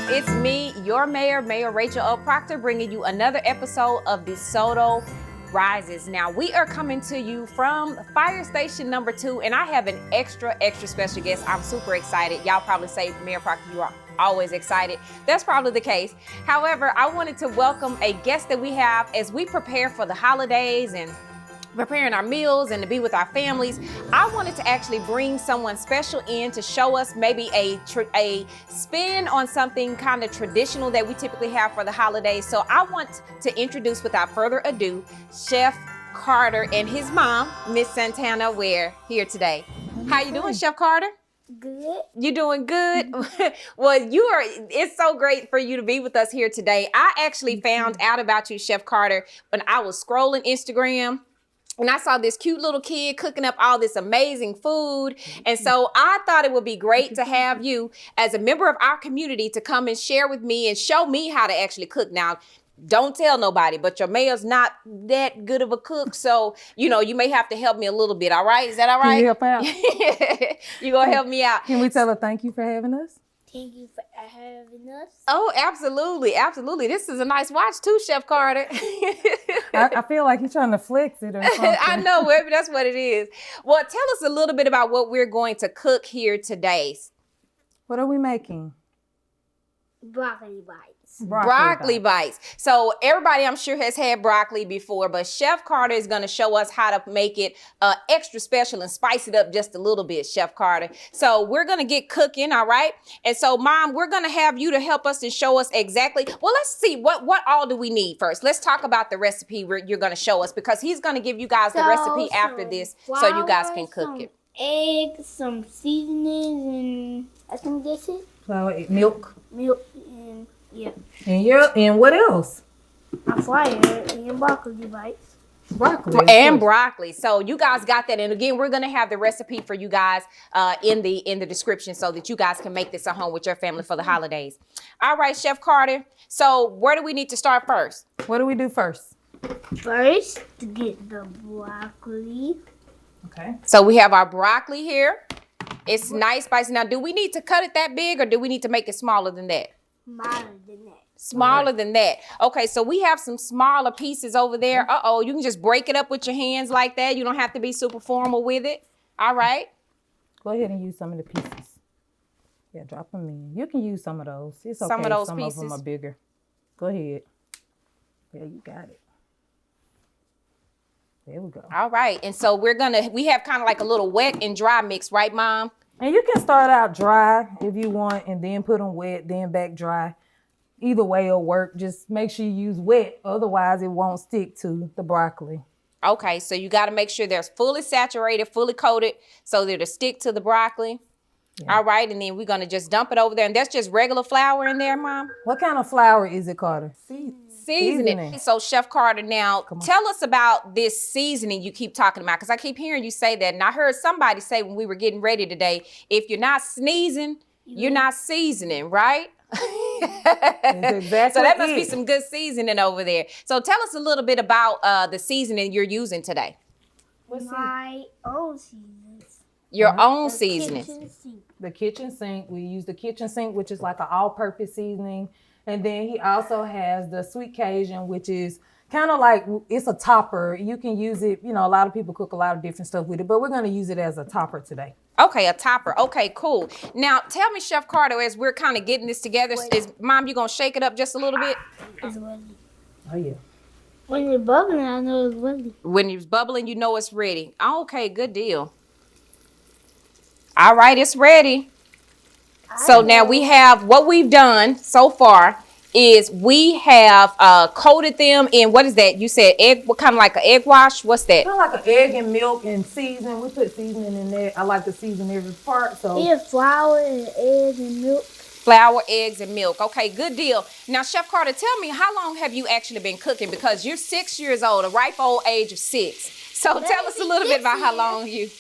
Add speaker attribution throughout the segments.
Speaker 1: It's me, your mayor, Mayor Rachel Proctor, bringing you another episode of DeSoto Rises. Now, we are coming to you from fire station number 2, and I have an extra special guest. I'm super excited. Y'all probably say, Mayor Proctor, you are always excited. That's probably the case. However, I wanted to welcome a guest that we have as we prepare for the holidays and preparing our meals and to be with our families. I wanted to actually bring someone special in to show us maybe a spin on something kind of traditional that we typically have for the holidays. So I want to introduce, without further ado, Chef Karter and his mom, Miss Santana Ware, here today. How you doing, Chef Karter?
Speaker 2: Good.
Speaker 1: You doing good? Well, it's so great for you to be with us here today. I actually found out about you, Chef Karter, when I was scrolling Instagram. And I saw this cute little kid cooking up all this amazing food. And so I thought it would be great to have you as a member of our community to come and share with me and show me how to actually cook. Now, don't tell nobody, but your mayor's not that good of a cook. So, you may have to help me a little bit. All right? Is that all right?
Speaker 3: Can you help out?
Speaker 1: You gonna help me out?
Speaker 3: Can we tell her thank you for having us?
Speaker 2: Thank you for having us.
Speaker 1: Oh, absolutely. Absolutely. This is a nice watch too, Chef Karter.
Speaker 3: I feel like you're trying to flex it or something.
Speaker 1: I know, maybe that's what it is. Well, tell us a little bit about what we're going to cook here today.
Speaker 3: What are we making?
Speaker 2: Broccoli bites.
Speaker 1: Broccoli bites. So everybody, I'm sure, has had broccoli before, but Chef Karter is going to show us how to make it extra special and spice it up just a little bit, Chef Karter. So we're going to get cooking, all right? And so, Mom, we're going to have you to help us and show us exactly. Well, let's see. What all do we need first? Let's talk about the recipe you're going to show us, because he's going to give you guys the recipe after this so you guys can cook it.
Speaker 2: Eggs, some seasonings, and I think that's it.
Speaker 3: Flour, milk.
Speaker 2: Milk, and yeah.
Speaker 3: And what else?
Speaker 2: A fryer and broccoli bites.
Speaker 3: Broccoli.
Speaker 1: And broccoli. So you guys got that. And again, we're going to have the recipe for you guys in the description so that you guys can make this at home with your family for the holidays. All right, Chef Karter. So where do we need to start first?
Speaker 3: What do we do first?
Speaker 2: First, to get the broccoli.
Speaker 3: Okay.
Speaker 1: So we have our broccoli here. It's nice, spicy. Now, do we need to cut it that big, or do we need to make it smaller than that?
Speaker 2: Smaller than that.
Speaker 1: Smaller than that. Okay, so we have some smaller pieces over there. Uh-oh, you can just break it up with your hands like that. You don't have to be super formal with it. All right.
Speaker 3: Go ahead and use some of the pieces. Yeah, drop them in. You can use some of those. It's okay.
Speaker 1: Some of those
Speaker 3: some
Speaker 1: pieces.
Speaker 3: Some of them are bigger. Go ahead. Yeah, you got it. There we go.
Speaker 1: All right. And so we have kind of like a little wet and dry mix, right, Mom?
Speaker 3: And you can start out dry if you want, and then put them wet, then back dry. Either way will work. Just make sure you use wet. Otherwise, it won't stick to the broccoli.
Speaker 1: Okay. So you got to make sure they're fully saturated, fully coated, so that it'll stick to the broccoli. Yeah. All right. And then we're going to just dump it over there. And that's just regular flour in there, Mom?
Speaker 3: What kind of flour is it, Karter?
Speaker 1: Seasoning. So Chef Karter, now tell us about this seasoning you keep talking about, because I keep hearing you say that. And I heard somebody say when we were getting ready today, if you're not sneezing, you're not seasoning, right?
Speaker 3: Exactly.
Speaker 1: So that must be some good seasoning over there. So tell us a little bit about the seasoning you're using today.
Speaker 2: My own seasonings.
Speaker 1: Your own seasonings.
Speaker 3: The kitchen sink. We use the kitchen sink, which is like an all-purpose seasoning. And then he also has the sweet Cajun, which is kind of like, it's a topper. You can use it, a lot of people cook a lot of different stuff with it, but we're going to use it as a topper today.
Speaker 1: Okay, a topper. Okay, cool. Now, tell me, Chef Karter, as we're kind of getting this together, Mom, you going to shake it up just a little bit?
Speaker 2: It's ready.
Speaker 3: Oh, yeah.
Speaker 2: When it's bubbling, I know it's ready.
Speaker 1: When it's bubbling, you know it's ready. Okay, good deal. All right, it's ready. So now we have, what we've done so far is we have coated them in, what is that? You said egg, what kind of like an egg wash? What's that?
Speaker 3: Kind of like an egg and milk and season. We put seasoning in there. I like to season every part. So
Speaker 2: yeah, flour and eggs and milk.
Speaker 1: Flour, eggs, and milk. Okay, good deal. Now, Chef Karter, tell me, how long have you actually been cooking? Because you're 6 years old, a ripe old age of 6. So tell us a little bit about how long you...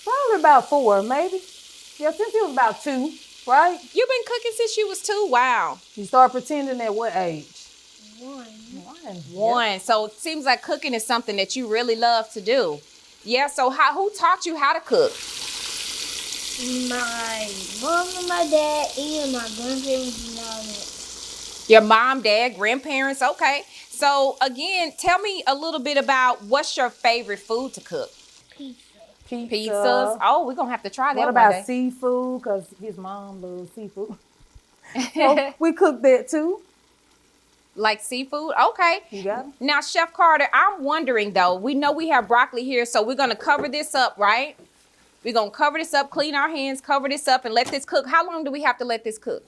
Speaker 3: Probably about 4, maybe. Yeah, since it was about 2. Right?
Speaker 1: You've been cooking since you was 2. Wow.
Speaker 3: You start pretending at what age?
Speaker 2: 1.
Speaker 1: 1. Yep. So it seems like cooking is something that you really love to do. Yeah. So who taught you how to cook?
Speaker 2: My mom and my dad and my grandparents and all that.
Speaker 1: Your mom, dad, grandparents. Okay. So again, tell me a little bit about what's your favorite food to cook?
Speaker 2: Pizza.
Speaker 1: Pizzas. Oh, we're gonna have to try that
Speaker 3: What
Speaker 1: one
Speaker 3: about
Speaker 1: day.
Speaker 3: seafood? Because his mom loves seafood. So we cook that too.
Speaker 1: Like seafood? Okay.
Speaker 3: You got it?
Speaker 1: Now, Chef Karter, I'm wondering though, we know we have broccoli here, so we're gonna cover this up, right? We're gonna cover this up, clean our hands, cover this up, and let this cook. How long do we have to let this cook?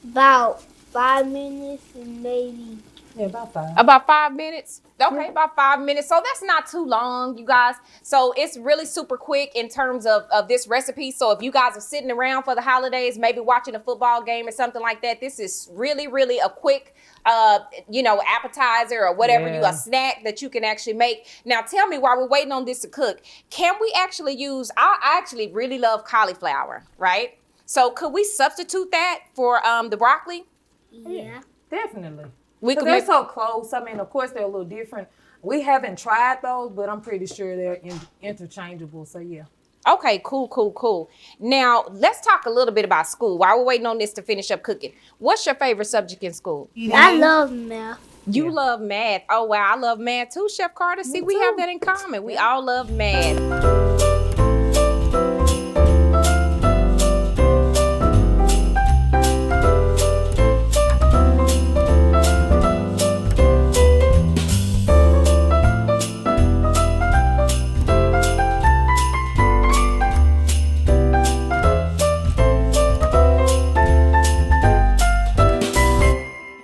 Speaker 2: About 5 minutes and maybe.
Speaker 3: Yeah, about 5.
Speaker 1: About 5 minutes. Okay, about 5 minutes. So that's not too long, you guys. So it's really super quick in terms of this recipe. So if you guys are sitting around for the holidays, maybe watching a football game or something like that, this is really, really a quick, appetizer or whatever a snack that you can actually make. Now, tell me, while we're waiting on this to cook, can we actually use? I actually really love cauliflower, right? So could we substitute that for the broccoli?
Speaker 2: Yeah.
Speaker 3: Definitely.
Speaker 1: We
Speaker 3: Because
Speaker 1: could
Speaker 3: they're
Speaker 1: make.
Speaker 3: so close. I mean, of course, they're a little different. We haven't tried those, but I'm pretty sure they're interchangeable. So, yeah.
Speaker 1: Okay, cool. Now, let's talk a little bit about school while we're waiting on this to finish up cooking. What's your favorite subject in school?
Speaker 2: I love math.
Speaker 1: You love math. Oh, wow. I love math too, Chef Karter. See, we have that in common. We all love math.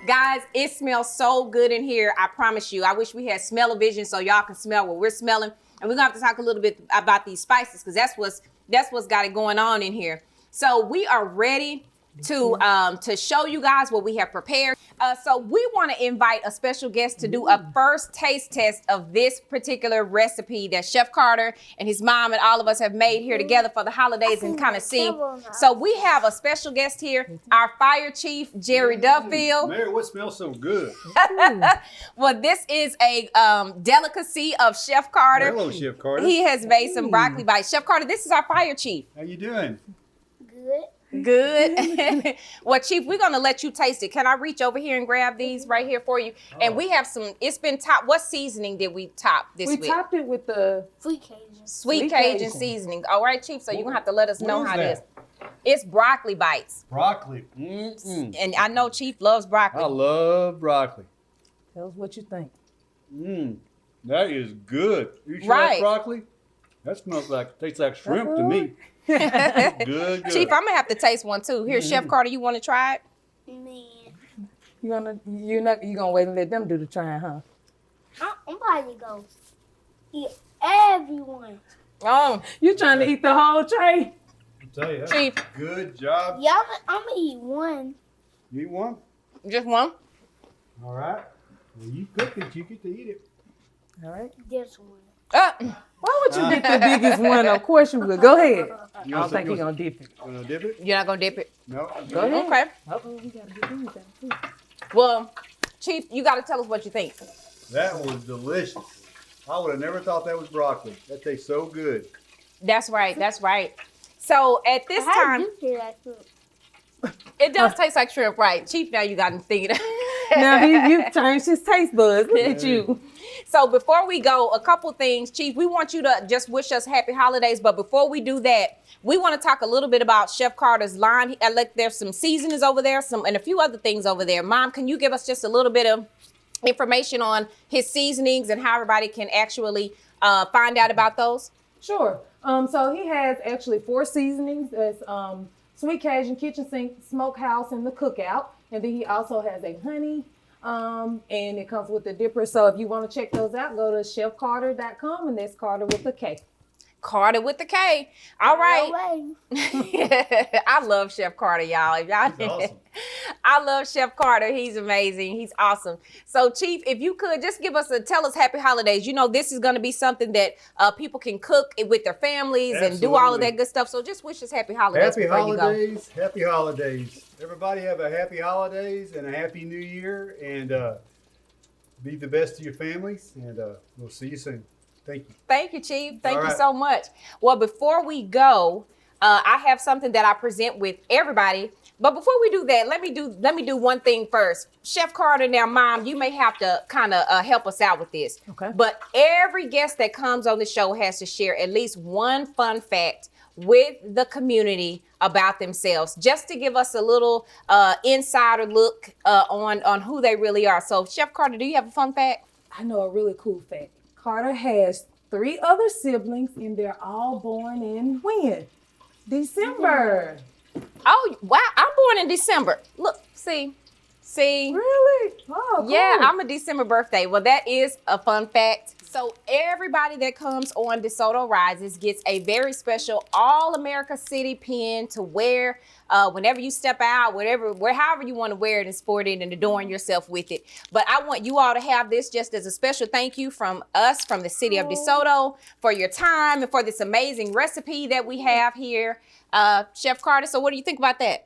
Speaker 1: Guys, it smells so good in here. I promise you. I wish we had smell-o-vision so y'all can smell what we're smelling. And we're gonna have to talk a little bit about these spices because that's what's got it going on in here. So we are ready to show you guys what we have prepared. So we want to invite a special guest to do a first taste test of this particular recipe that Chef Karter and his mom and all of us have made here together for the holidays and kind of see. So we have a special guest here, our fire chief, Jerry Duffield.
Speaker 4: Mary, what smells so good?
Speaker 1: Well, this is a delicacy of Chef Karter.
Speaker 4: Hello, Chef Karter.
Speaker 1: He has made some broccoli bites. Chef Karter, this is our fire chief.
Speaker 4: How you doing?
Speaker 2: Good.
Speaker 1: Good. Well, Chief, we're going to let you taste it. Can I reach over here and grab these right here for you? And we have some, it's been topped. What seasoning did we top this with?
Speaker 3: We topped it with the
Speaker 2: Sweet Cajun.
Speaker 1: Sweet Cajun seasoning. All right, Chief, so you're going to have to let us know
Speaker 4: What
Speaker 1: how
Speaker 4: is
Speaker 1: it is. It's broccoli bites.
Speaker 4: Broccoli. Mm-mm.
Speaker 1: And I know Chief loves broccoli.
Speaker 4: I love broccoli.
Speaker 3: Tell us what you think.
Speaker 4: That is good. You sure
Speaker 1: Right.
Speaker 4: that's broccoli? That smells like, tastes like shrimp to me. Good.
Speaker 1: Chief, I'm going to have to taste one too. Here, Chef Karter, you want to try it?
Speaker 2: Man.
Speaker 3: You're gonna wait and let them do the trying, huh?
Speaker 2: I'm about to go eat everyone.
Speaker 1: Oh,
Speaker 3: You trying to eat the whole tray?
Speaker 4: I tell you,
Speaker 1: Chief.
Speaker 4: good job.
Speaker 2: Yeah, I'm going to eat one.
Speaker 4: You eat one?
Speaker 1: just one?
Speaker 4: All right. Well, you cooked it. You get to eat it.
Speaker 3: All right.
Speaker 2: This one.
Speaker 3: Why would you get the biggest one? Of course you would. Go ahead. I don't think he's gonna dip it.
Speaker 4: Gonna dip it?
Speaker 1: You're not going to dip it?
Speaker 4: No.
Speaker 3: Go ahead.
Speaker 1: Okay.
Speaker 3: Uh-oh, we gotta get these out too.
Speaker 1: Well, Chief, you got to tell us what you think.
Speaker 4: That was delicious. I would have never thought that was broccoli. That tastes so good.
Speaker 1: That's right. That's right. So at this
Speaker 2: How
Speaker 1: time,
Speaker 2: do you that too?
Speaker 1: it does taste like shrimp, right? Chief, now you got him thinking.
Speaker 3: Now you changed his taste buds. Look at you.
Speaker 1: So before we go, a couple things, Chief. We want you to just wish us happy holidays. But before we do that, we want to talk a little bit about Chef Karter's line. Like there's some seasonings over there, and a few other things over there. Mom, can you give us just a little bit of information on his seasonings and how everybody can actually find out about those?
Speaker 3: Sure. So he has actually 4 seasonings. That's Sweet Cajun, Kitchen Sink, Smokehouse, and the Cookout. And then he also has a honey, and it comes with a dipper. So if you want to check those out, go to chefkarter.com, and that's Karter with a K.
Speaker 1: Karter with the K. All right.
Speaker 2: No way.
Speaker 1: I love Chef Karter, y'all. If y'all
Speaker 4: He's awesome.
Speaker 1: I love Chef Karter. He's amazing. He's awesome. So, Chief, if you could just tell us happy holidays. You know, this is going to be something that people can cook with their families and do all of that good stuff. So just wish us happy holidays
Speaker 4: Happy
Speaker 1: before you go.
Speaker 4: holidays. Happy holidays. Everybody have a happy holidays and a happy new year. And be the best to your families. And we'll see you soon. Thank you.
Speaker 1: Thank you, Chief. Thank
Speaker 4: All
Speaker 1: you
Speaker 4: right.
Speaker 1: so much. Well, before we go, I have something that I present with everybody. But before we do that, let me do one thing first. Chef Karter, now, Mom, you may have to kind of help us out with this.
Speaker 3: Okay.
Speaker 1: But every guest that comes on the show has to share at least one fun fact with the community about themselves, just to give us a little insider look on who they really are. So, Chef Karter, do you have a fun fact?
Speaker 3: I know a really cool fact. Carter has 3 other siblings, and they're all born in when? December.
Speaker 1: Oh, wow. I'm born in December. Look, see.
Speaker 3: Really? Oh, cool.
Speaker 1: Yeah, I'm a December birthday. Well, that is a fun fact. So everybody that comes on DeSoto Rises gets a very special All-America City pin to wear whenever you step out, however you want to wear it and sport it and adorn yourself with it. But I want you all to have this just as a special thank you from us, from the city of DeSoto, for your time and for this amazing recipe that we have here. Chef Karter, so what do you think about that?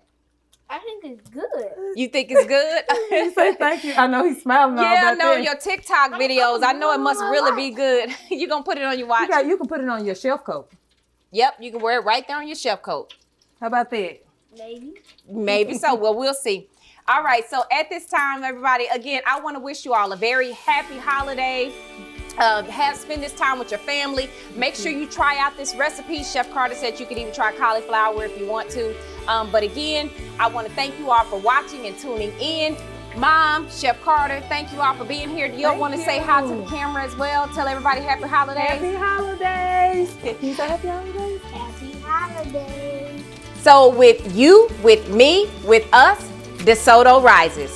Speaker 2: I think it's good.
Speaker 1: You think it's good?
Speaker 3: You say thank you. I know he's smiling.
Speaker 1: Yeah, I know
Speaker 3: that.
Speaker 1: your TikTok videos. I know it must really be good. You gonna put it on your watch?
Speaker 3: You can put it on your shelf coat.
Speaker 1: Yep, you can wear it right there on your chef coat.
Speaker 3: How about that?
Speaker 1: Maybe so. Well, we'll see. All right, so at this time, everybody, again, I want to wish you all a very happy holiday. Spend this time with your family. Make sure you try out this recipe. Chef Karter said you could even try cauliflower if you want to. But again, I want to thank you all for watching and tuning in. Mom, Chef Karter, thank you all for being here. Do you want to say hi to the camera as well? Tell everybody happy holidays.
Speaker 3: Happy holidays. Can you say happy holidays?
Speaker 2: Happy holidays.
Speaker 1: So with you, with me, with us, DeSoto rises.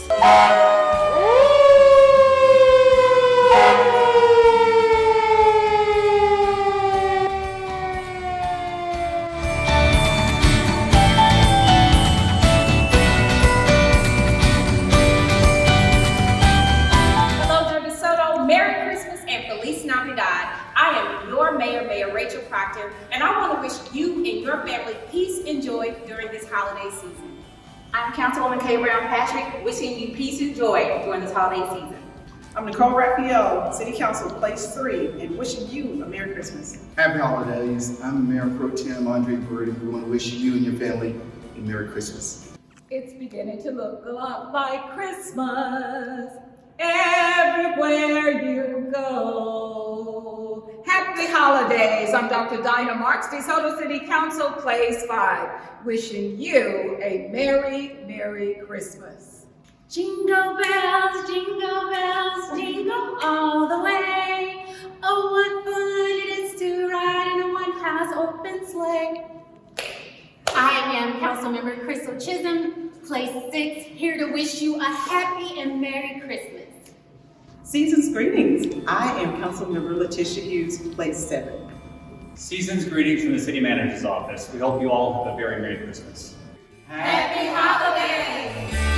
Speaker 1: I am your mayor, Mayor Rachel Proctor, and I want to wish you and your family peace and joy during this holiday season. I'm Councilwoman Kay Brown Patrick, wishing you peace and joy during this holiday season.
Speaker 5: I'm Nicole Raphael, City Council, Place 3, and wishing you a Merry Christmas.
Speaker 6: Happy holidays. I'm Mayor Pro Tem Andre Bird, and we want to wish you and your family a Merry Christmas.
Speaker 7: It's beginning to look a lot like Christmas everywhere you go. Happy holidays. I'm Dr. Dinah Marks, DeSoto City Council, Place 5, wishing you a Merry, Merry Christmas.
Speaker 8: Jingle bells, jingle all the way. Oh, what fun it is to ride in a one-horse open sleigh. I am Councilmember Crystal Chisholm, Place 6, here to wish you a happy and Merry Christmas.
Speaker 5: Season's greetings. I am Councilmember Letitia Hughes, Place 7.
Speaker 9: Season's greetings from the City Manager's Office. We hope you all have a very Merry Christmas.
Speaker 8: Happy holidays!